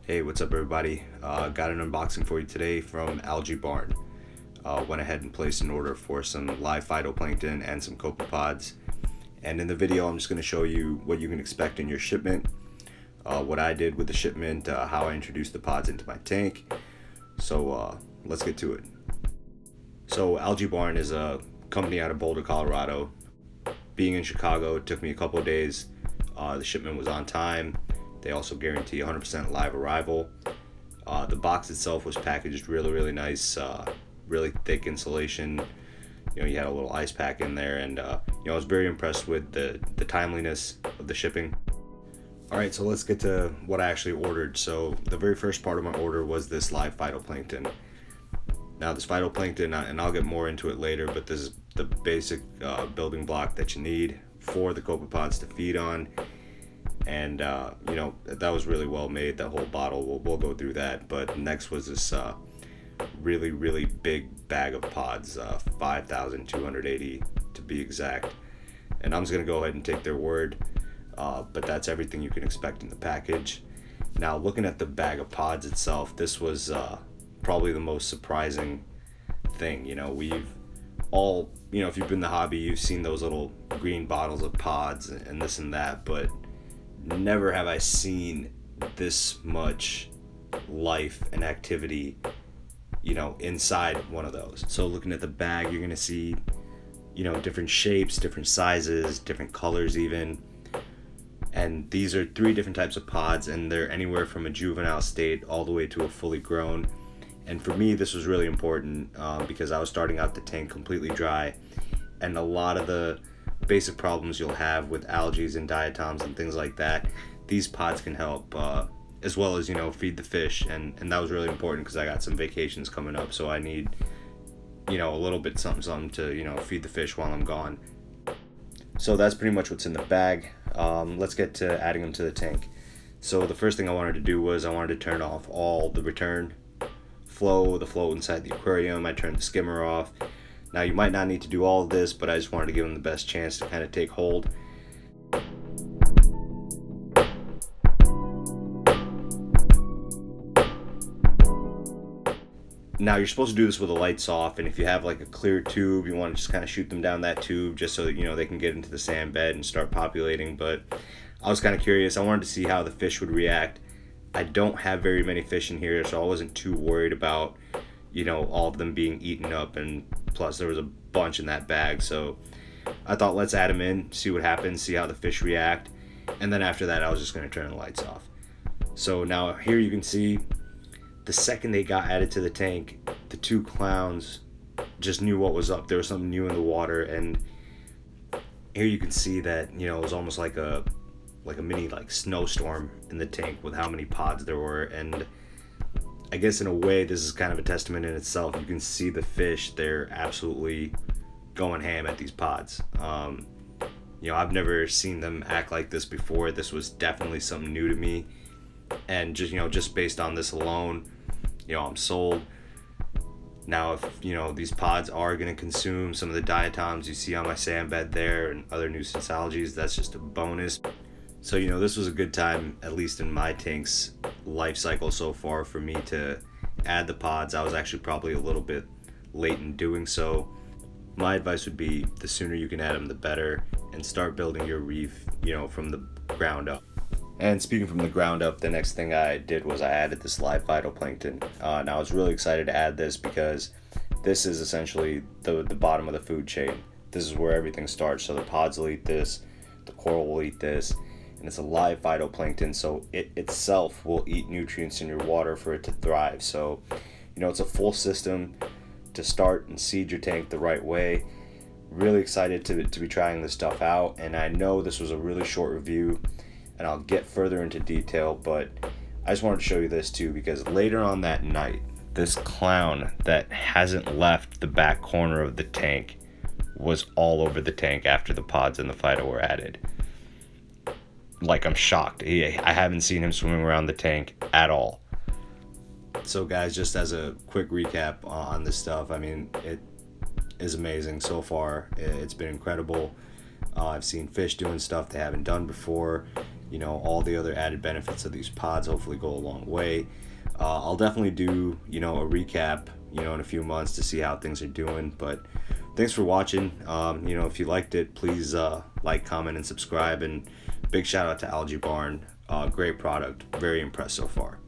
Hey, what's up everybody? Got an unboxing for you today from Algae Barn. Went ahead and placed an order for some live phytoplankton and some copepods. And in the video, I'm just going to show you what you can expect in your shipment, what I did with the shipment, how I introduced the pods into my tank. So let's get to it. So Algae Barn is a company out of Boulder, Colorado. Being in Chicago, it took me a couple of days. The shipment was on time. They also guarantee 100% live arrival. The box itself was packaged really nice, really thick insulation. You had a little ice pack in there, and I was very impressed with the timeliness of the shipping. All right, so let's get to what I actually ordered. So the very first part of my order was this live phytoplankton. Now this phytoplankton, and I'll get more into it later, but this is the basic building block that you need for the copepods to feed on. And that was really well made, that whole bottle. We'll go through that. But next was this really big bag of pods, 5,280 to be exact. And I'm just gonna go ahead and take their word, but that's everything you can expect in the package. Now, looking at the bag of pods itself, this was probably the most surprising thing. We've all, if you've been in the hobby, you've seen those little green bottles of pods and this and that, but never have I seen this much life and activity, inside one of those. So looking at the bag, you're gonna see, different shapes, different sizes, different colors even. And these are 3 different types of pods, and they're anywhere from a juvenile state all the way to a fully grown. And for me, this was really important because I was starting out the tank completely dry, and a lot of the basic problems you'll have with algae and diatoms and things like that, these pods can help, as well as feed the fish. And that was really important because I got some vacations coming up, so I need a little bit something to feed the fish while I'm gone. So that's pretty much what's in the bag. Let's get to adding them to the tank. So the first thing I wanted to do was I wanted to turn off all the return flow, the flow inside the aquarium. I turned the skimmer off. Now, you might not need to do all of this, but I just wanted to give them the best chance to kind of take hold. Now, you're supposed to do this with the lights off, and if you have like a clear tube, you want to just kind of shoot them down that tube just so that they can get into the sand bed and start populating. But I was kind of curious. I wanted to see how the fish would react. I don't have very many fish in here, so I wasn't too worried about all of them being eaten up, and plus there was a bunch in that bag. So I thought, let's add them in, see what happens, see how the fish react, and then after that I was just going to turn the lights off. So now here you can see the second they got added to the tank, the 2 clowns just knew what was up. There was something new in the water, and here you can see that it was almost like a mini snowstorm in the tank with how many pods there were. And I guess in a way this is kind of a testament in itself. You can see the fish, they're absolutely going ham at these pods. I've never seen them act like this before. This was definitely something new to me, and just based on this alone, I'm sold. Now, if these pods are going to consume some of the diatoms you see on my sand bed there and other nuisance algae, that's just a bonus. So this was a good time, at least in my tank's life cycle so far, for me to add the pods. I was actually probably a little bit late in doing so. My advice would be the sooner you can add them, the better, and start building your reef, from the ground up. And speaking from the ground up, the next thing I did was I added this live phytoplankton. Now I was really excited to add this because this is essentially the bottom of the food chain. This is where everything starts. So the pods will eat this, the coral will eat this, and it's a live phytoplankton, so it itself will eat nutrients in your water for it to thrive. So it's a full system to start and seed your tank the right way. Really excited to be trying this stuff out, and I know this was a really short review and I'll get further into detail, but I just wanted to show you this too, because later on that night, this clown that hasn't left the back corner of the tank was all over the tank after the pods and the phyto were added. Like, I'm shocked. I haven't seen him swimming around the tank at all. So guys, just as a quick recap on this stuff, I mean, it is amazing so far. It's been incredible. I've seen fish doing stuff they haven't done before. all the other added benefits of these pods hopefully go a long way. I'll definitely do, a recap, in a few months to see how things are doing. But thanks for watching. If you liked it, please like, comment, and subscribe. And big shout out to Algae Barn. Great product. Very impressed so far.